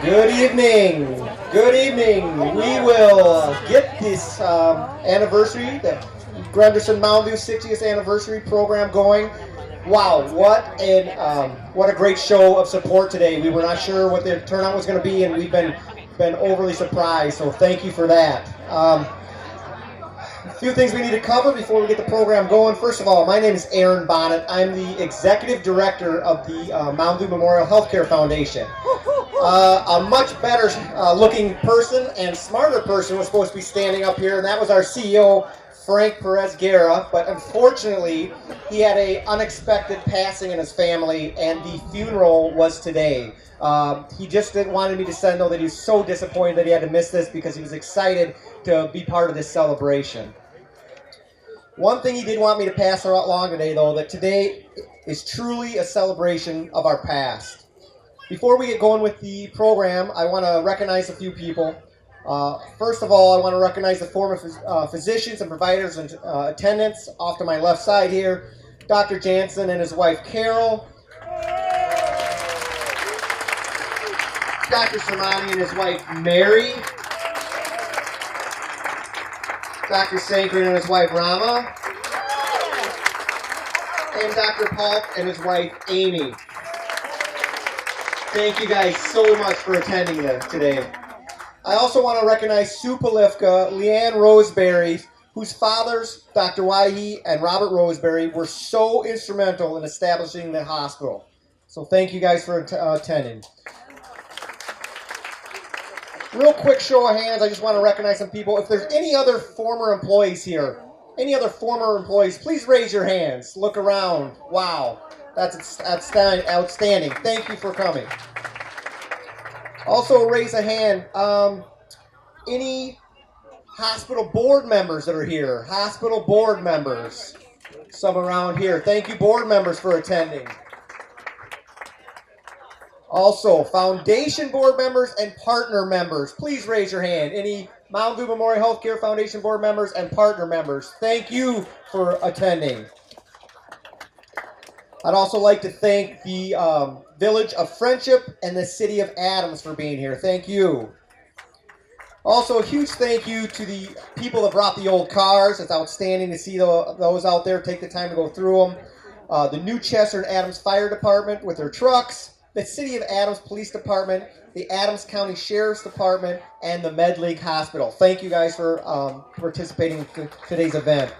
Good evening. Good evening. We will get this anniversary, the Gundersen Moundview 60th anniversary program going. Wow, what a great show of support today. We were not sure what the turnout was going to be, and we've been overly surprised. So thank you for that. A few things we need to cover before we get the program going. First of all, my name is Aaron Bonnet. I'm the executive director of the Moundview Memorial Healthcare Foundation. A much better looking person and smarter person was supposed to be standing up here, and that was our CEO, Frank Perez Guerra. But unfortunately, he had an unexpected passing in his family, and the funeral was today. He just didn't want me to know that he was so disappointed that he had to miss this because he was excited to be part of this celebration. One thing he did want me to pass along today, though, that today is truly a celebration of our past. Before we get going with the program, I want to recognize a few people. First of all, I want to recognize the former physicians and providers in attendance. Off to my left side here, Dr. Jansen and his wife Carol, Dr. Sermani and his wife Mary, Dr. Sankrin and his wife Rama, and Dr. Paul and his wife Amy. Thank you guys so much for attending today. I also want to recognize Sue Polifka, Leanne Roseberry, whose fathers, Dr. Waihe and Robert Roseberry, were so instrumental in establishing the hospital. So thank you guys for attending. Real quick show of hands, I just want to recognize some people. If there's any other former employees here, please raise your hands. Look around. Wow. That's outstanding. Thank you for coming. Also, raise a hand. Any hospital board members that are here? Hospital board members. Some around here. Thank you, board members, for attending. Also, foundation board members and partner members. Please raise your hand. Any Moundview Memorial Healthcare Foundation board members and partner members. Thank you for attending. I'd also like to thank the Village of Friendship and the City of Adams for being here. Thank you. Also, a huge thank you to the people that brought the old cars. It's outstanding to see those out there. Take the time to go through them. The New Chester and Adams Fire Department with their trucks. The City of Adams Police Department. The Adams County Sheriff's Department. And the Med League Hospital. Thank you guys for participating in today's event.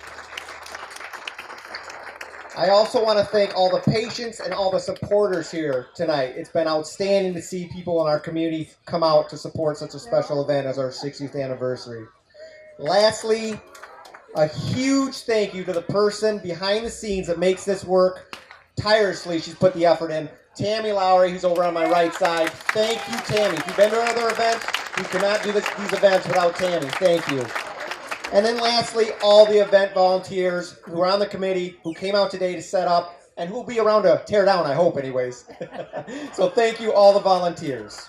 I also want to thank all the patients and all the supporters here tonight. It's been outstanding to see people in our community come out to support such a special event as our 60th anniversary. Lastly, a huge thank you to the person behind the scenes that makes this work tirelessly. She's put the effort in. Tammy Lowry, who's over on my right side. Thank you, Tammy. If you've been to another event, you cannot do these events without Tammy. Thank you. And then lastly, all the event volunteers who are on the committee, who came out today to set up, and who will be around to tear down, I hope, anyways. So thank you, all the volunteers.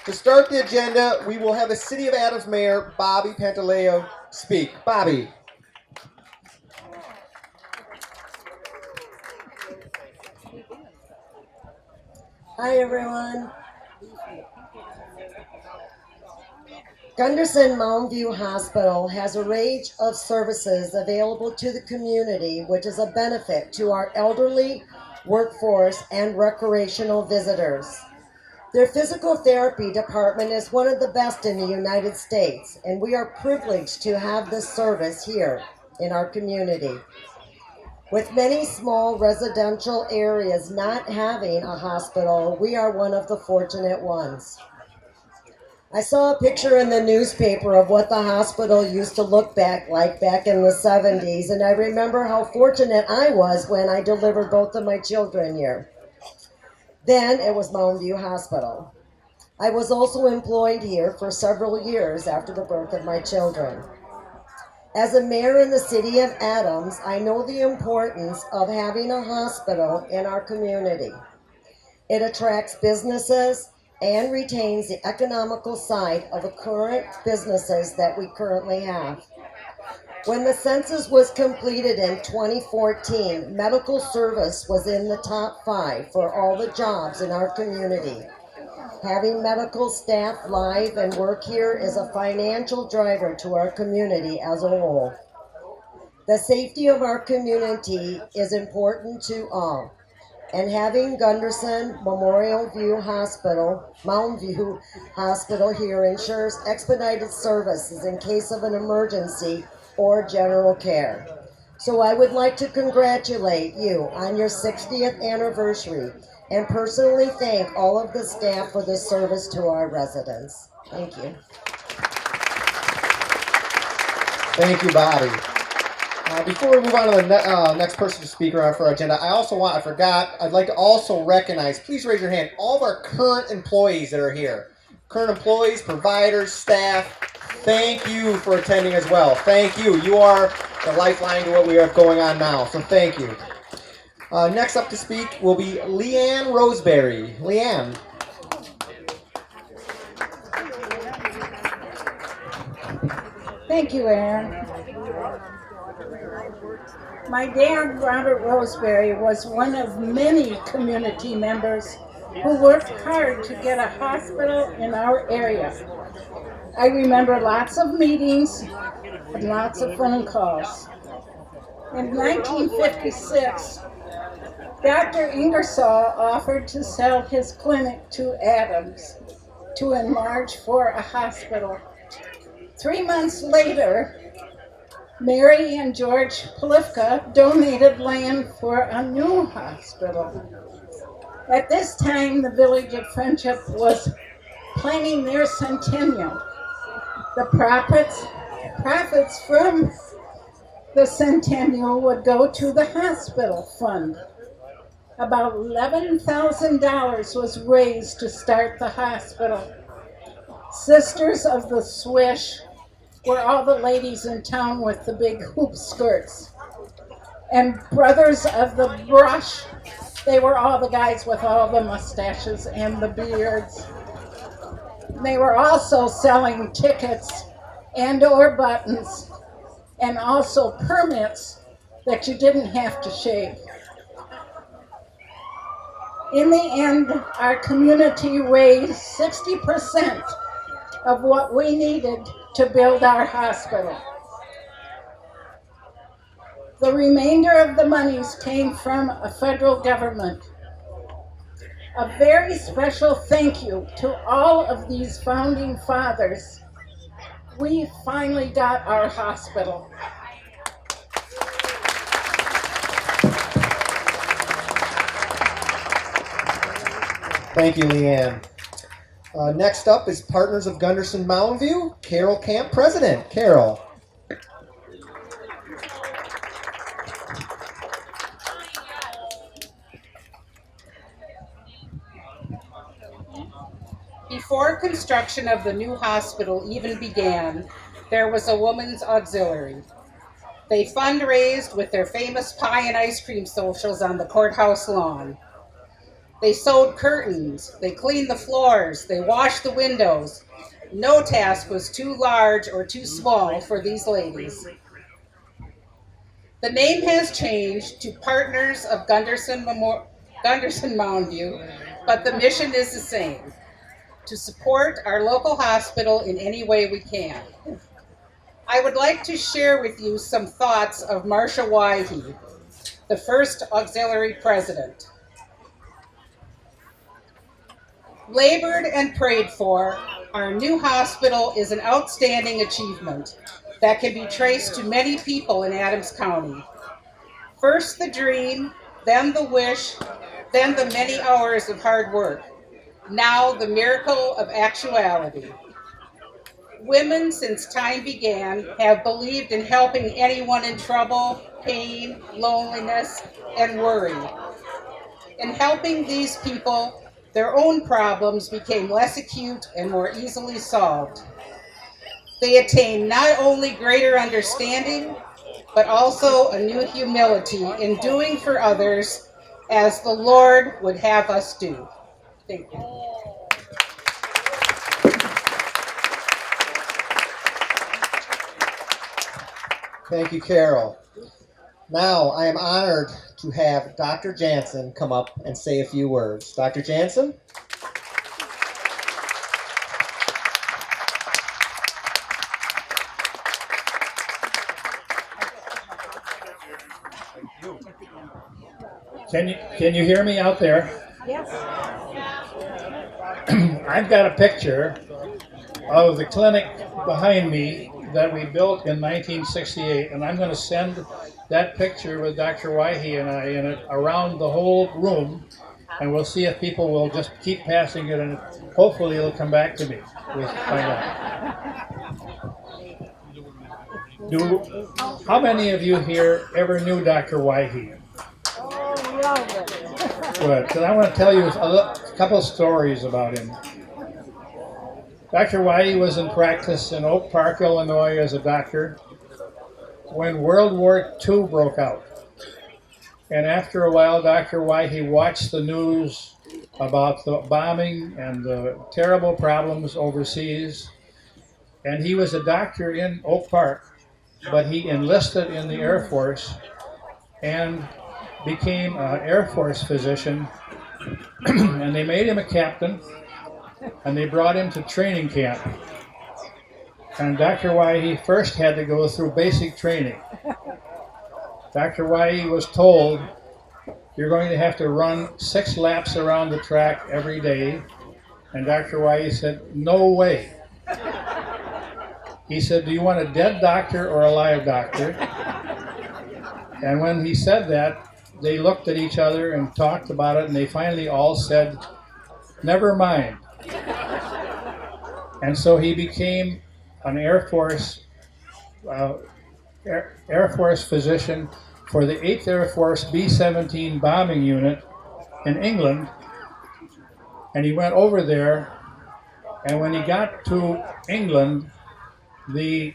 To start the agenda, we will have the City of Adams Mayor, Bobby Pantaleo, speak. Bobby. Hi, everyone. Gundersen Moundview Hospital has a range of services available to the community, which is a benefit to our elderly, workforce, and recreational visitors. Their physical therapy department is one of the best in the United States, and we are privileged to have this service here in our community. With many small residential areas not having a hospital, we are one of the fortunate ones. I saw a picture in the newspaper of what the hospital used to look back in the 70s, and I remember how fortunate I was when I delivered both of my children here. Then it was Moundview Hospital. I was also employed here for several years after the birth of my children. As a mayor in the City of Adams, I know the importance of having a hospital in our community. It attracts businesses and retains the economical side of the current businesses that we currently have. When the census was completed in 2014, medical service was in the top 5 for all the jobs in our community. Having medical staff live and work here is a financial driver to our community as a whole. The safety of our community is important to all, and having Gundersen Memorial View Hospital, Moundview Hospital here ensures expedited services in case of an emergency or general care. So I would like to congratulate you on your 60th anniversary and personally thank all of the staff for the service to our residents. Thank you. Thank you, Bobby. Before we move on to the next person to speak for our agenda, I'd like to also recognize, please raise your hand, all of our current employees that are here. Current employees, providers, staff, thank you for attending as well. Thank you. You are the lifeline to what we have going on now, so thank you. Next up to speak will be Leanne Roseberry. Leanne. Thank you, Aaron. My dad, Robert Roseberry, was one of many community members who worked hard to get a hospital in our area. I remember lots of meetings and lots of phone calls. In 1956, Dr. Ingersoll offered to sell his clinic to Adams to enlarge for a hospital. 3 months later, Mary and George Polifka donated land for a new hospital. At this time, the Village of Friendship was planning their centennial. The profits from the centennial would go to the hospital fund. About $11,000 was raised to start the hospital. Sisters of the Swish were all the ladies in town with the big hoop skirts. And Brothers of the Brush, they were all the guys with all the mustaches and the beards. They were also selling tickets and or buttons and also permits that you didn't have to shave. In the end, our community raised 60% of what we needed to build our hospital. The remainder of the monies came from a federal government. A very special thank you to all of these founding fathers. We finally got our hospital. Thank you, Leanne. Next up is Partners of Gundersen Moundview, Carol Camp, President. Carol. Before construction of the new hospital even began, there was a women's auxiliary. They fundraised with their famous pie and ice cream socials on the courthouse lawn. They sewed curtains, they cleaned the floors, they washed the windows. No task was too large or too small for these ladies. The name has changed to Partners of Gundersen Moundview, but the mission is the same: to support our local hospital in any way we can. I would like to share with you some thoughts of Marcia Wyhe, the first auxiliary president. Labored and prayed for, our new hospital is an outstanding achievement that can be traced to many people in Adams County. First the dream, then the wish, then the many hours of hard work. Now the miracle of actuality. Women since time began have believed in helping anyone in trouble, pain, loneliness, and worry. In helping these people, their own problems became less acute and more easily solved. They attained not only greater understanding, but also a new humility in doing for others as the Lord would have us do. Thank you. Thank you, Carol. Now, I am honored to have Dr. Jansen come up and say a few words. Dr. Jansen? Can you hear me out there? Yes. I've got a picture of the clinic behind me that we built in 1968, and I'm going to send that picture with Dr. Wyhe and I in it around the whole room, and we'll see if people will just keep passing it, and hopefully it'll come back to me. We'll find out. How many of you here ever knew Dr. Wyhe? Oh, love it. Good, because I want to tell you a couple stories about him. Dr. Wyhe was in practice in Oak Park, Illinois as a doctor when World War II broke out. And after a while, Dr. Wyhe watched the news about the bombing and the terrible problems overseas. And he was a doctor in Oak Park, but he enlisted in the Air Force and became an Air Force physician. And they made him a captain, and they brought him to training camp. And Dr. Wyhe first had to go through basic training. Dr. Wyhe was told, you're going to have to run 6 laps around the track every day. And Dr. Wyhe said, no way. He said, do you want a dead doctor or a live doctor? And when he said that, they looked at each other and talked about it, and they finally all said, never mind. And so he became an Air Force physician for the 8th Air Force B-17 bombing unit in England. And he went over there, and when he got to England, the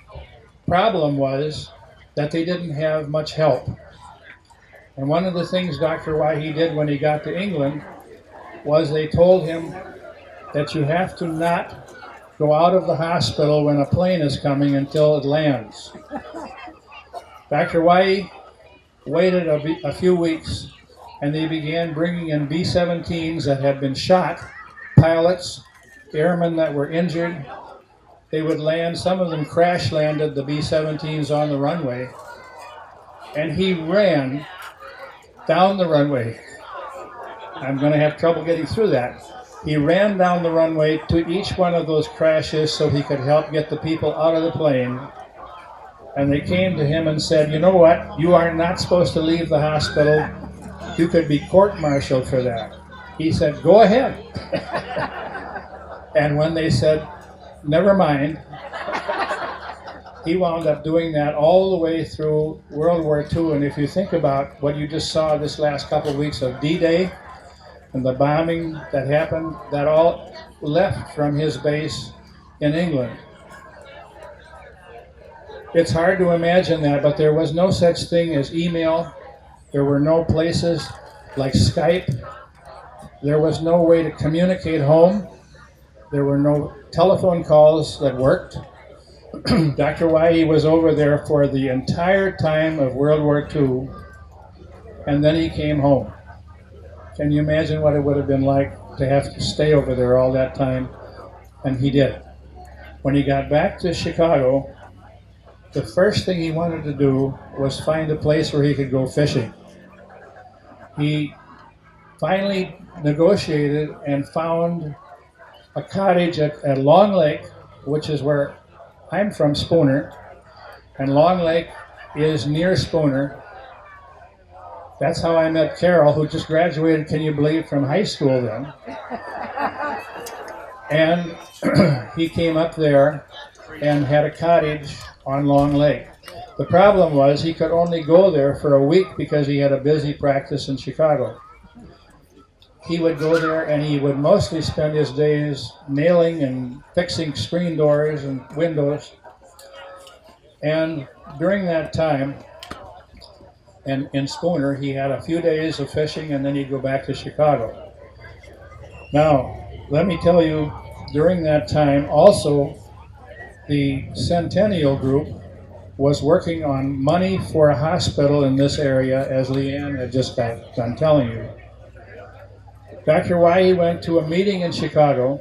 problem was that they didn't have much help. And one of the things Dr. Wyhe did when he got to England was they told him that you have to not go out of the hospital when a plane is coming until it lands. Dr. Wyhe waited a few weeks, and they began bringing in B-17s that had been shot, pilots, airmen that were injured. They would land, some of them crash landed the B-17s on the runway, and he ran down the runway. I'm going to have trouble getting through that. He ran down the runway to each one of those crashes so he could help get the people out of the plane. And they came to him and said, you know what? You are not supposed to leave the hospital. You could be court-martialed for that. He said, go ahead. And when they said, never mind, he wound up doing that all the way through World War II. And if you think about what you just saw this last couple of weeks of D-Day and the bombing that happened, that all left from his base in England. It's hard to imagine that, but there was no such thing as email. There were no places like Skype. There was no way to communicate home. There were no telephone calls that worked. Dr. Wyhe was over there for the entire time of World War II, and then he came home. Can you imagine what it would have been like to have to stay over there all that time? And he did. When he got back to Chicago, the first thing he wanted to do was find a place where he could go fishing. He finally negotiated and found a cottage at Long Lake, which is where I'm from, Spooner, and Long Lake is near Spooner. That's how I met Carol, who just graduated, can you believe, from high school then. And he came up there and had a cottage on Long Lake. The problem was he could only go there for a week because he had a busy practice in Chicago. He would go there and he would mostly spend his days nailing and fixing screen doors and windows. And during that time, and in Spooner, he had a few days of fishing and then he'd go back to Chicago. Now, let me tell you, during that time, also, the Centennial Group was working on money for a hospital in this area, as Leanne had just got done telling you. Dr. Wyhe went to a meeting in Chicago,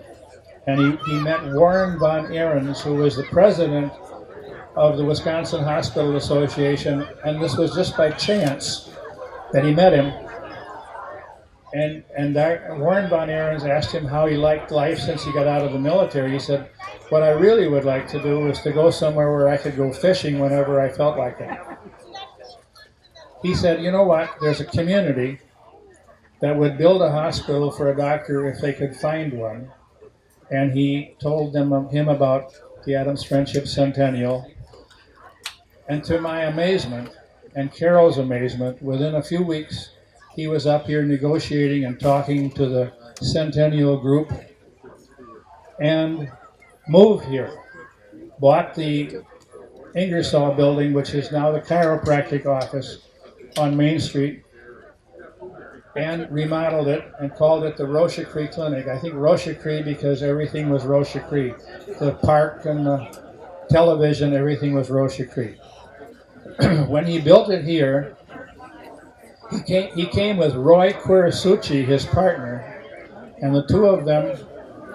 and he met Warren von Ahrens, who was the president of the Wisconsin Hospital Association, and this was just by chance that he met him. Warren Von Ahrens asked him how he liked life since he got out of the military. He said, "What I really would like to do is to go somewhere where I could go fishing whenever I felt like it." He said, "You know what? There's a community that would build a hospital for a doctor if they could find one." And he told him about the Adams Friendship Centennial. And to my amazement, and Carol's amazement, within a few weeks, he was up here negotiating and talking to the Centennial Group and moved here. Bought the Ingersoll building, which is now the chiropractic office on Main Street, and remodeled it and called it the Rocha Cree Clinic. I think Rocha Cree because everything was Rocha Cree. The park and the television, everything was Rocha Cree. When he built it here, he came with Roy Kurasuchi, his partner, and the two of them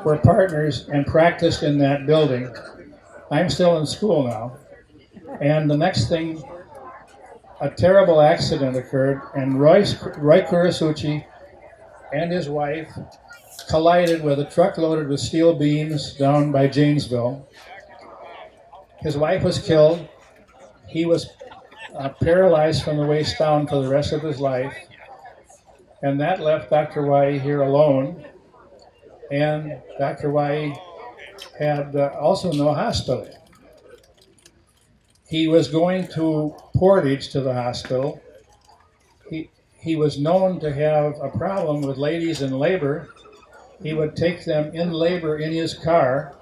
were partners and practiced in that building. I'm still in school now. And the next thing, a terrible accident occurred, and Roy Kurasuchi and his wife collided with a truck loaded with steel beams down by Janesville. His wife was killed. He was paralyzed from the waist down for the rest of his life. And that left Dr. Wai here alone. And Dr. Wai had also no hospital. He was going to Portage to the hospital. He was known to have a problem with ladies in labor. He would take them in labor in his car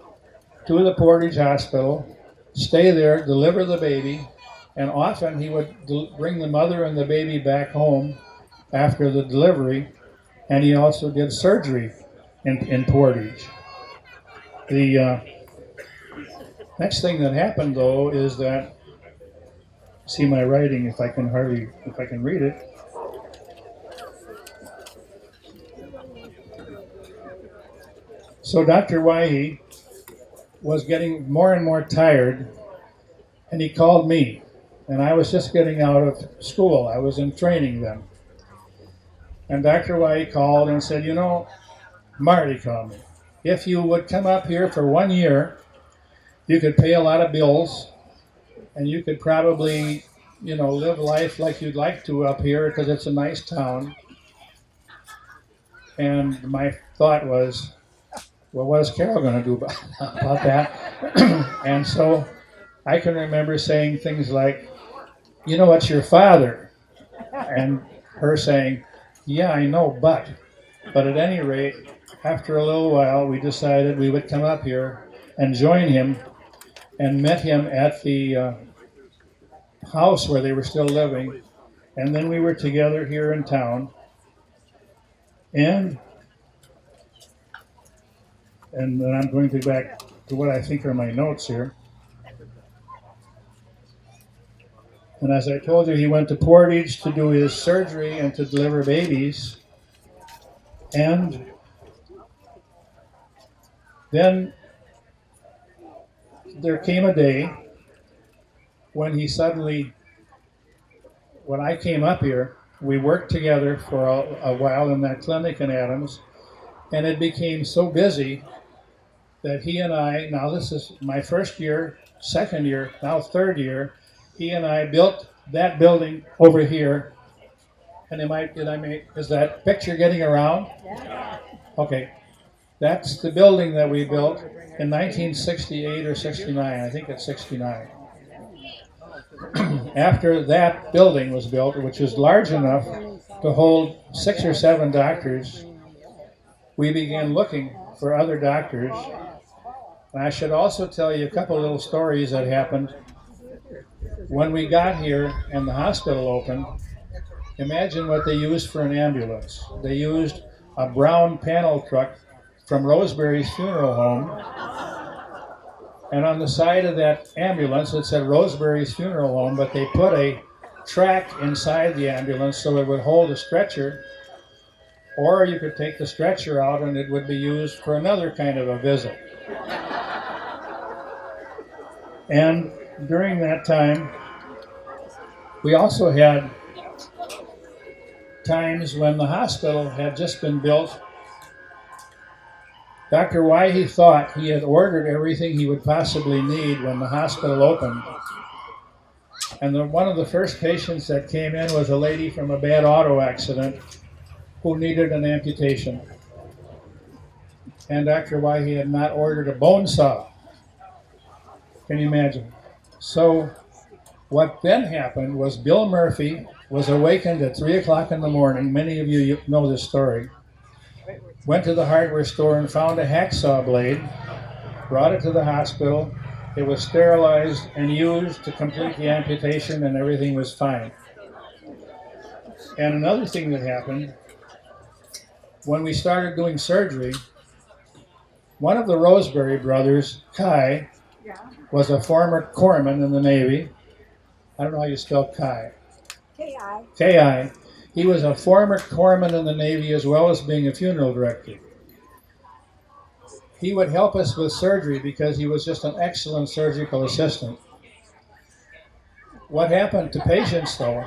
to the Portage Hospital, stay there, deliver the baby, and often he would bring the mother and the baby back home after the delivery, and he also did surgery in Portage. The next thing that happened, though, is that, see my writing if I can read it. So Dr. Waihe was getting more and more tired, and he called me. And I was just getting out of school. I was in training then. And Dr. Waihe called and said, "You know, Marty called me. If you would come up here for 1 year, you could pay a lot of bills, and you could probably, live life like you'd like to up here because it's a nice town." And my thought was, well, what is Carol going to do about that? And so I can remember saying things like, "You know, it's your father." And her saying, "Yeah, I know, but at any rate, after a little while, we decided we would come up here and join him, and met him at the house where they were still living. And then we were together here in town. And then I'm going to go back to what I think are my notes here. And as I told you, he went to Portage to do his surgery and to deliver babies. And then there came a day when when I came up here, we worked together for a while in that clinic in Adams, and it became so busy that he and I, now this is my first year, second year, now third year, he and I built that building over here. And is that picture getting around? Yeah. Okay. That's the building that we built in 1968 or 69. I think it's 69. After that building was built, which was large enough to hold 6 or 7 doctors, we began looking for other doctors. And I should also tell you a couple little stories that happened. When we got here and the hospital opened, imagine what they used for an ambulance. They used a brown panel truck from Roseberry's funeral home, and on the side of that ambulance it said Roseberry's funeral home, but they put a track inside the ambulance so it would hold a stretcher, or you could take the stretcher out and it would be used for another kind of a visit. And during that time, we also had times when the hospital had just been built, Dr. Wyhe thought he had ordered everything he would possibly need when the hospital opened. And one of the first patients that came in was a lady from a bad auto accident who needed an amputation. And Dr. Wyhe had not ordered a bone saw. Can you imagine? So what then happened was Bill Murphy was awakened at 3 o'clock in the morning. Many of you know this story. Went to the hardware store and found a hacksaw blade, brought it to the hospital. It was sterilized and used to complete the amputation, and everything was fine. And another thing that happened, when we started doing surgery, one of the Roseberry brothers, Kai, was a former corpsman in the Navy. I don't know how you spell Kai. K.I. K.I. He was a former corpsman in the Navy as well as being a funeral director. He would help us with surgery because he was just an excellent surgical assistant. What happened to patients, though,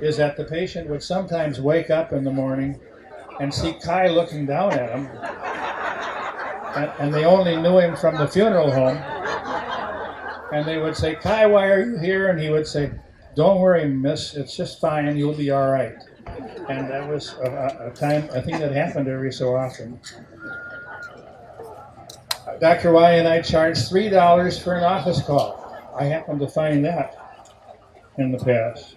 is that the patient would sometimes wake up in the morning and see Kai looking down at him, and they only knew him from the funeral home. And they would say, "Kai, why are you here?" And he would say, "Don't worry, miss, it's just fine, you'll be all right." And that was a thing that happened every so often. Dr. Y and I charged $3 for an office call. I happened to find that in the past.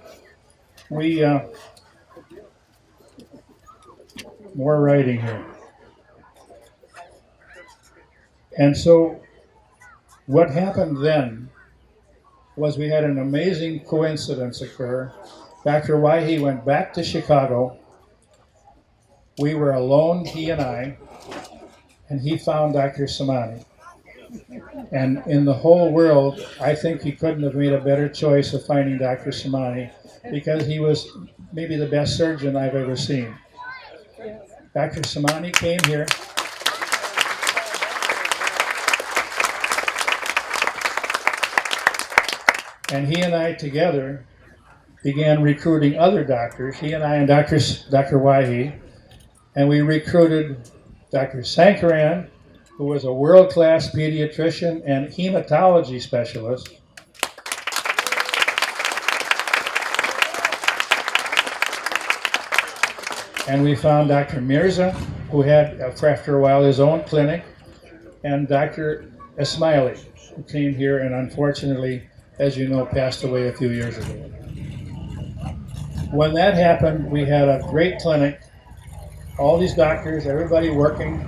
More writing here. And so what happened then was we had an amazing coincidence occur. Dr. Wyhe went back to Chicago. We were alone, he and I, and he found Dr. Samani. And in the whole world, I think he couldn't have made a better choice of finding Dr. Samani because he was maybe the best surgeon I've ever seen. Dr. Samani came here. And he and I together began recruiting other doctors, he and I and Dr. Wyhe, and we recruited Dr. Sankaran, who was a world-class pediatrician and hematology specialist. And we found Dr. Mirza, who had, after a while, his own clinic, and Dr. Ismaili, who came here and unfortunately, as you know, passed away a few years ago. When that happened, we had a great clinic, all these doctors, everybody working.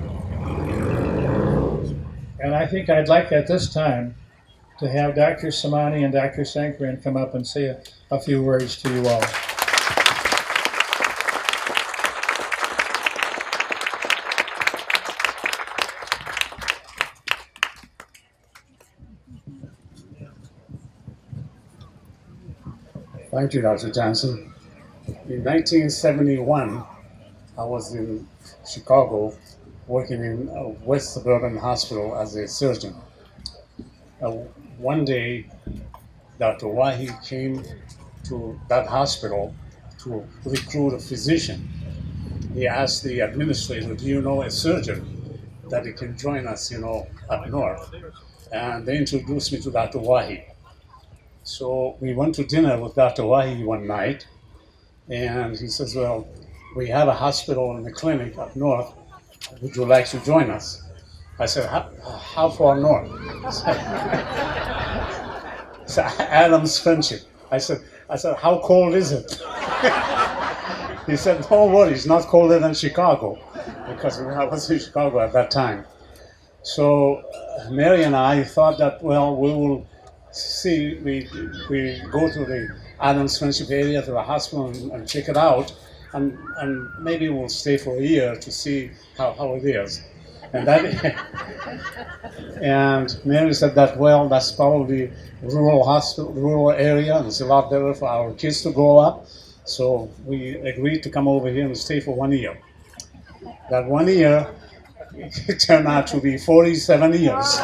And I think I'd like at this time to have Dr. Samani and Dr. Sankaran come up and say a few words to you all. Thank you, Dr. Johnson. In 1971, I was in Chicago working in a West Suburban Hospital as a surgeon. One day, Dr. Wyhe came to that hospital to recruit a physician. He asked the administrator, "Do you know a surgeon that can join us, up north?" And they introduced me to Dr. Wyhe. So we went to dinner with Dr. Wyhe one night, and he says, "Well, we have a hospital and a clinic up north. Would you like to join us?" I said, how far north? So Adams Friendship. I said, how cold is it? He said, "Don't worry, it's not colder than Chicago," because I was in Chicago at that time. So Mary and I thought that, well, we will see, we go to the Adams Friendship area, to the hospital, and check it out, and maybe we'll stay for a year to see how it is. And and Mary said that, well, that's probably rural area, and it's a lot better for our kids to grow up. So we agreed to come over here and stay for 1 year. That 1 year, it turned out to be 47 years.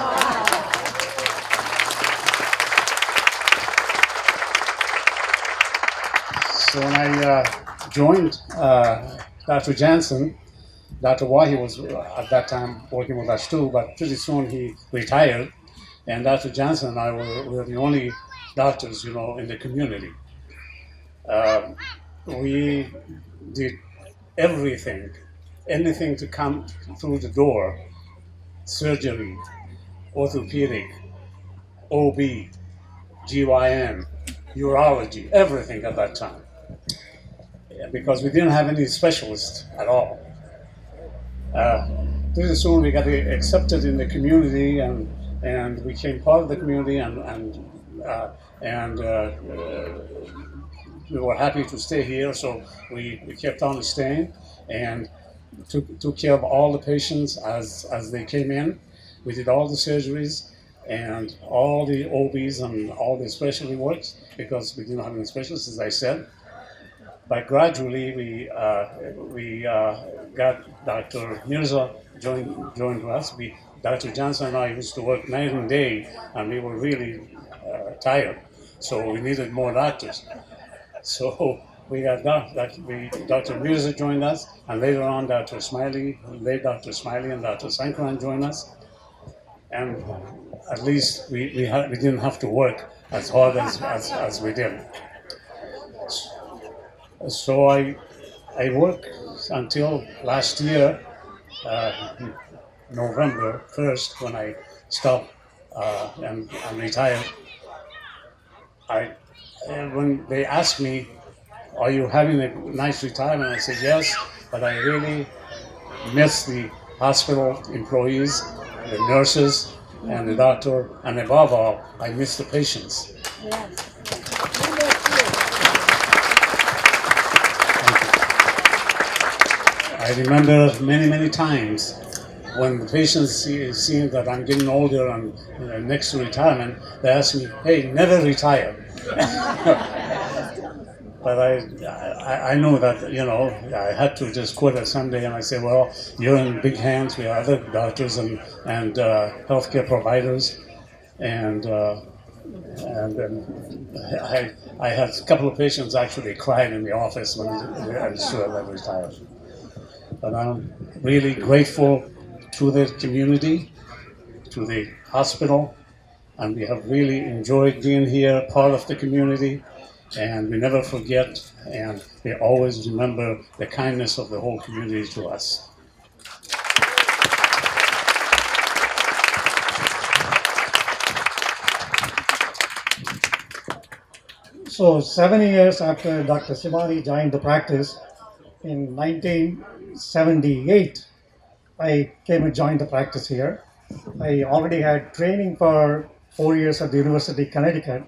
So when I joined Dr. Jansen. Dr. Wahi was at that time working with us too, but pretty soon he retired, and Dr. Jansen and I were the only doctors, in the community. We did everything, anything to come through the door: surgery, orthopedic, OB, GYN, urology, everything at that time. Because we didn't have any specialists at all. Pretty soon we got accepted in the community and became part of the community and we were happy to stay here, so we kept on staying and took care of all the patients as they came in. We did all the surgeries and all the OBs and all the specialty works because we didn't have any specialists, as I said. But gradually we got Dr. Mirza joined us. Dr. Johnson and I used to work night and day, and we were really tired, so we needed more doctors. So we got Dr. Mirza joined us, and later on Dr. Smiley and Dr. Sankran joined us. And at least we didn't have to work as hard as we did. So I worked until last year, November 1st, when I stopped and retired. When they asked me, "Are you having a nice retirement?" I said, "Yes, but I really miss the hospital employees, the nurses, and the doctor, and above all, I miss the patients." Yes. I remember many times when the patients see that I'm getting older and next to retirement, they ask me, "Hey, never retire." But I know that, I had to just quit it someday, and I said, "Well, you're in big hands. We have other doctors and healthcare providers, and I had a couple of patients actually cried in the office when I was sure I retired." But I'm really grateful to the community, to the hospital, and we have really enjoyed being here, part of the community, and we never forget, and we always remember the kindness of the whole community to us. So 7 years after Dr. Simani joined the practice, in 1978, I came and joined the practice here. I already had training for 4 years at the University of Connecticut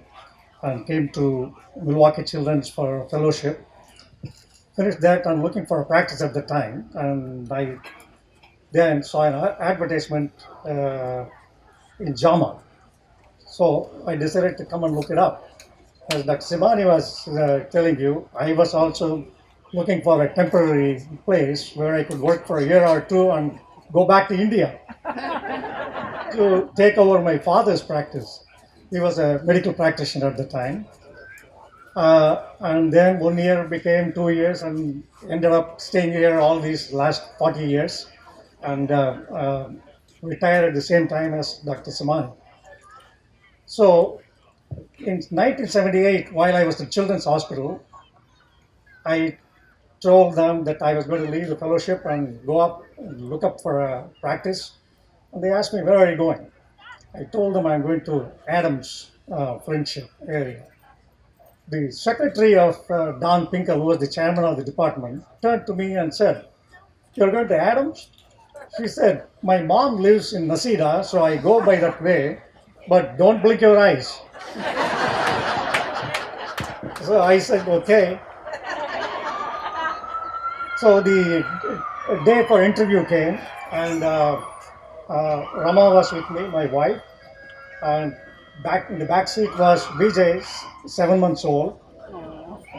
and came to Milwaukee Children's for a fellowship. Finished that and looking for a practice at the time, and I then saw an advertisement in JAMA. So I decided to come and look it up. As Dr. Simani was telling you, I was also looking for a temporary place where I could work for a year or two and go back to India to take over my father's practice. He was a medical practitioner at the time. And then 1 year became 2 years and ended up staying here all these last 40 years and retired at the same time as Dr. Simani. So in 1978, while I was at Children's Hospital, I told them that I was going to leave the fellowship and go up and look up for a practice. And they asked me, "Where are you going?" I told them I'm going to Adams, Friendship area. The secretary of Don Pinkel, who was the chairman of the department, turned to me and said, "You're going to Adams?" She said, "My mom lives in Nasida, so I go by that way, but don't blink your eyes." So I said, "Okay." So the day for interview came, and Rama was with me, my wife, and back in the back seat was Vijay, 7 months old,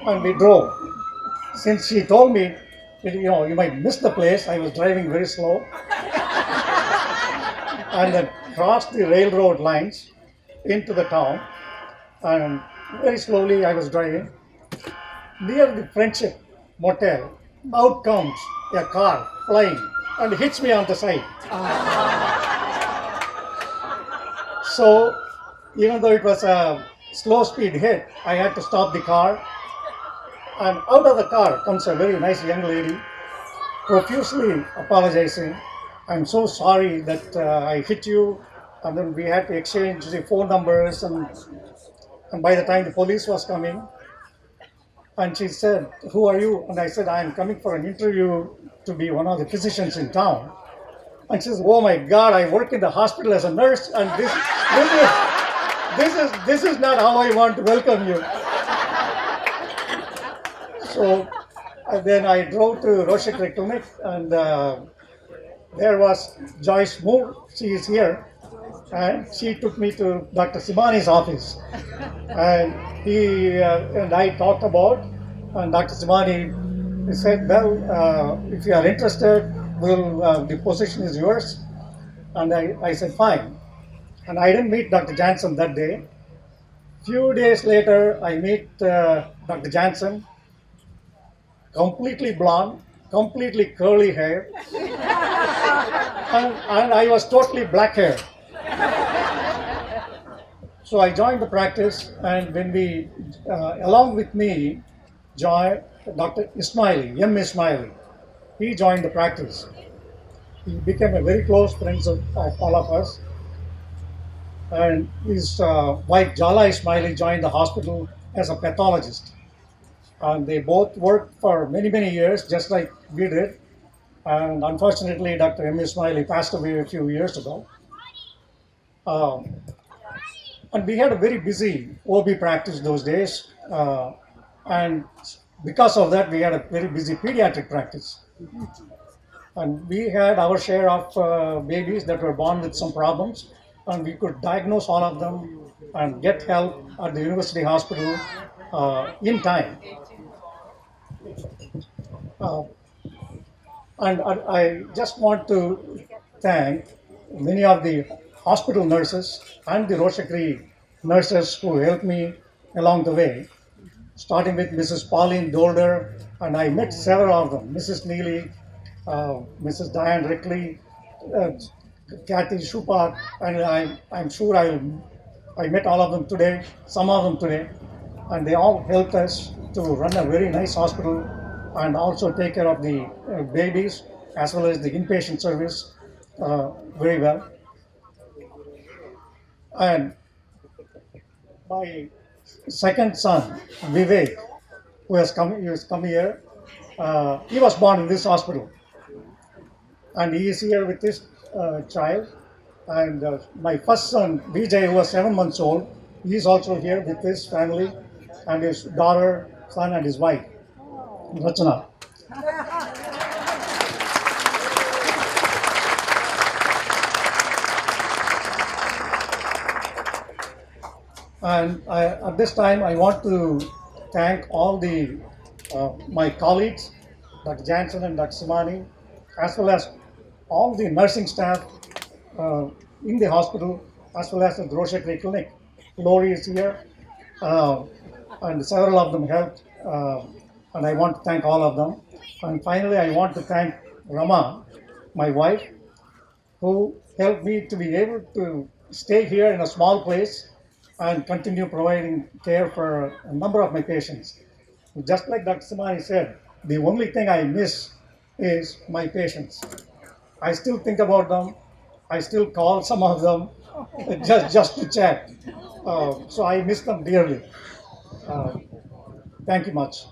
and we drove. Since she told me, you might miss the place, I was driving very slow, and then crossed the railroad lines into the town, and very slowly I was driving. Near the Friendship, motel. Out comes a car flying and hits me on the side. So even though it was a slow speed hit, I had to stop the car. And out of the car comes a very nice young lady, profusely apologizing. I'm so sorry that I hit you. And then we had to exchange the phone numbers. And by the time the police was coming, and she said, "Who are you?" And I said, "I'm coming for an interview to be one of the physicians in town." And she says, "Oh my God, I work in the hospital as a nurse, and this is not how I want to welcome you." So then I drove to Rochester Clinic, and there was Joyce Moore. She is here, and she took me to Dr. Simani's office, and he and I talked about, and Dr. Simani said, "Well, if you are interested, the position is yours." And I said, "Fine." And I didn't meet Dr. Jansen that day. Few days later, I meet Dr. Jansen, completely blonde, completely curly hair, and I was totally black hair. So I joined the practice, and when we, along with me, joined Dr. Ismaili, M. Ismaili. He joined the practice. He became a very close friend of all of us. And his wife Jala Ismaili joined the hospital as a pathologist. And they both worked for many, many years, just like we did. And unfortunately, Dr. M. Ismaili passed away a few years ago. And we had a very busy OB practice those days. And because of that, we had a very busy pediatric practice. And we had our share of babies that were born with some problems, and we could diagnose all of them and get help at the university hospital in time. And I just want to thank many of the hospital nurses and the Roshakri nurses who helped me along the way, starting with Mrs. Pauline Dolder, and I met several of them, Mrs. Neely, Mrs. Diane Rickley, Kathy Schupat, and I'm sure I met all of them today, some of them today, and they all helped us to run a very nice hospital and also take care of the babies as well as the inpatient service very well. And my second son, Vivek, who has come here, he was born in this hospital. And he is here with his child. And my first son, Vijay, who was 7 months old, he is also here with his family and his daughter, son, and his wife, Rachana. And at this time, I want to thank all my colleagues, Dr. Jansen and Dr. Simani, as well as all the nursing staff in the hospital, as well as the Roshakri Clinic. Lori is here, and several of them helped, and I want to thank all of them. And finally, I want to thank Rama, my wife, who helped me to be able to stay here in a small place and continue providing care for a number of my patients. Just like Dr. Simani said, the only thing I miss is my patients. I still think about them. I still call some of them just to chat. So I miss them dearly. Thank you much.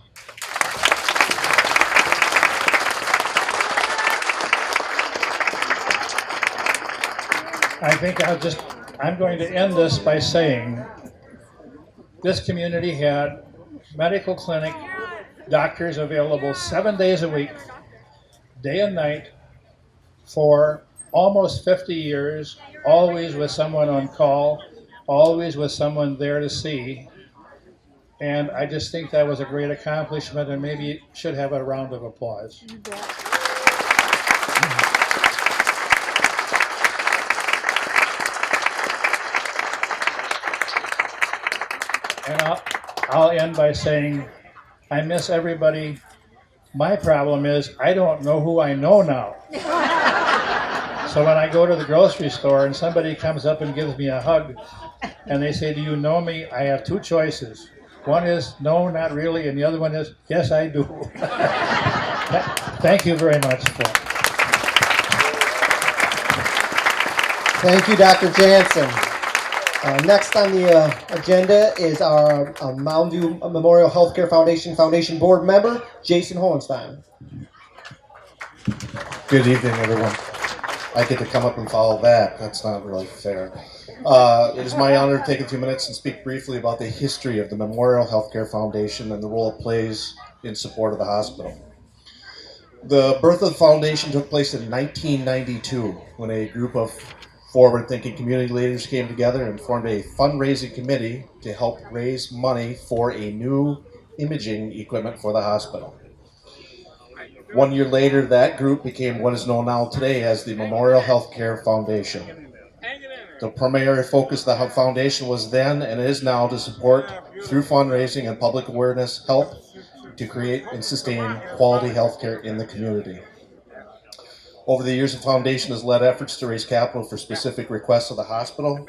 I think I'm going to end this by saying this community had medical clinic doctors available 7 days a week, day and night, for almost 50 years, always with someone on call, always with someone there to see. And I just think that was a great accomplishment, and maybe it should have a round of applause. And I'll end by saying I miss everybody My problem is I don't know who I know now. So when I go to the grocery store and somebody comes up and gives me a hug and they say, "Do you know me?" I have two choices. One is no, not really, and the other one is yes, I do. Thank you very much. Thank you, Dr. Jansen. Next on the agenda is our Moundview Memorial Healthcare Foundation Board member, Jason Hohenstein. Good evening, everyone. I get to come up and follow that. That's not really fair. It is my honor to take a few minutes and speak briefly about the history of the Memorial Healthcare Foundation and the role it plays in support of the hospital. The birth of the foundation took place in 1992 when a group of forward-thinking community leaders came together and formed a fundraising committee to help raise money for a new imaging equipment for the hospital. 1 year later, that group became what is known now today as the Memorial Healthcare Foundation. The primary focus of the foundation was then and is now to support, through fundraising and public awareness, help to create and sustain quality healthcare in the community. Over the years, the foundation has led efforts to raise capital for specific requests of the hospital.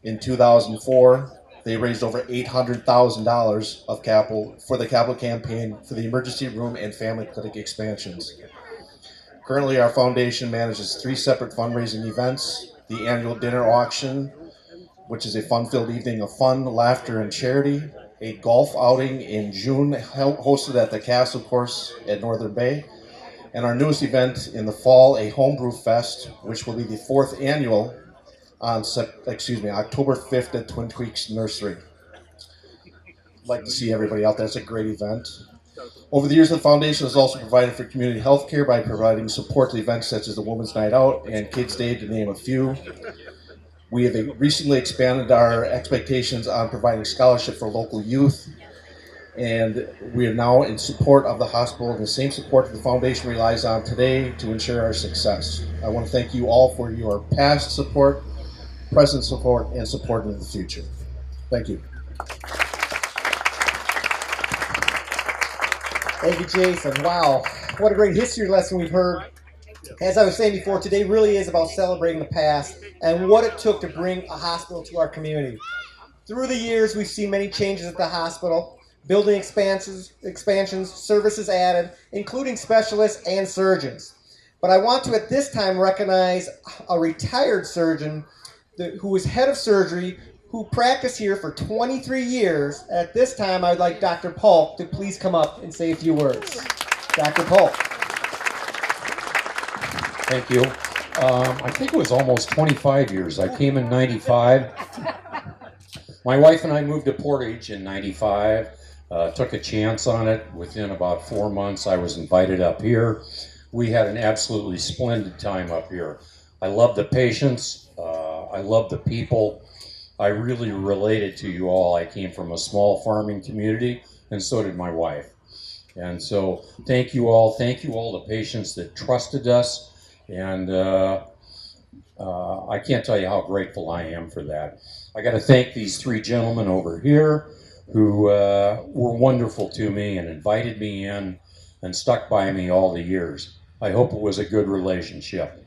In 2004, they raised over $800,000 of capital for the capital campaign for the emergency room and family clinic expansions. Currently, our foundation manages 3 separate fundraising events: the annual dinner auction, which is a fun-filled evening of fun, laughter, and charity; a golf outing in June hosted at the Castle Course at Northern Bay; and our newest event in the fall, a homebrew fest, which will be the 4th annual on October 5th at Twin Creeks Nursery. I'd like to see everybody out there. It's a great event. Over the years, the foundation has also provided for community health care by providing support to events such as the Women's Night Out and Kids Day, to name a few. We have recently expanded our expectations on providing scholarship for local youth, and we are now in support of the hospital, and the same support that the foundation relies on today to ensure our success. I want to thank you all for your past support, present support, and support into the future. Thank you. Thank you, Jason. Wow, what a great history lesson we've heard. As I was saying before, today really is about celebrating the past and what it took to bring a hospital to our community. Through the years, we've seen many changes at the hospital. Building expansions, services added, including specialists and surgeons. But I want to at this time recognize a retired surgeon who was head of surgery, who practiced here for 23 years. At this time, I would like Dr. Polk to please come up and say a few words. Dr. Polk. Thank you. I think it was almost 25 years. I came in 95. My wife and I moved to Portage in 95. Took a chance on it. Within about 4 months, I was invited up here. We had an absolutely splendid time up here. I love the patients. I love the people. I really related to you all. I came from a small farming community, and so did my wife. And so thank you all. Thank you all the patients that trusted us. And I can't tell you how grateful I am for that. I got to thank these 3 gentlemen over here who were wonderful to me and invited me in and stuck by me all the years. I hope it was a good relationship.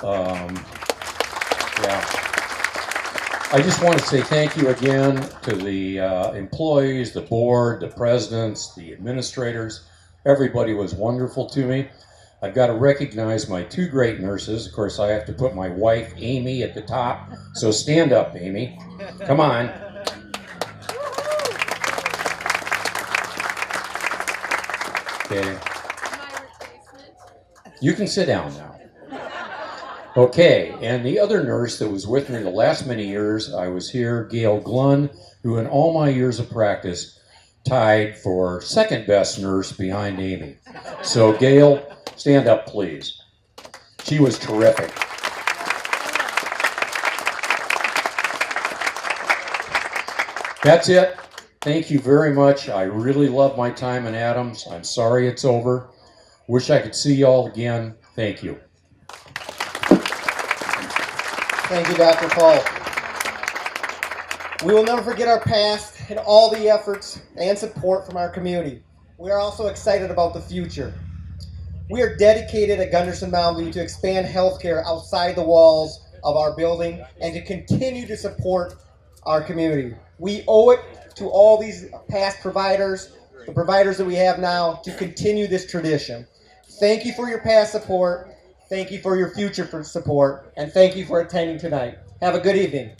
Yeah. I just want to say thank you again to the employees, the board, the presidents, the administrators. Everybody was wonderful to me. I've got to recognize my 2 great nurses. Of course, I have to put my wife, Amy, at the top. So stand up, Amy. Come on. Okay. You can sit down now. Okay, and the other nurse that was with me the last many years, I was here, Gail Glunn, who in all my years of practice tied for 2nd best nurse behind Amy. So Gail, stand up, please. She was terrific. That's it. Thank you very much. I really love my time in Adams. I'm sorry it's over. Wish I could see you all again. Thank you. Thank you, Dr. Paul. We will never forget our past and all the efforts and support from our community. we are also excited about the future. We are dedicated at Gundersen Moundview to expand healthcare outside the walls of our building and to continue to support our community. We owe it to all these past providers, the providers that we have now, to continue this tradition. Thank you for your past support, thank you for your future support, and thank you for attending tonight. Have a good evening.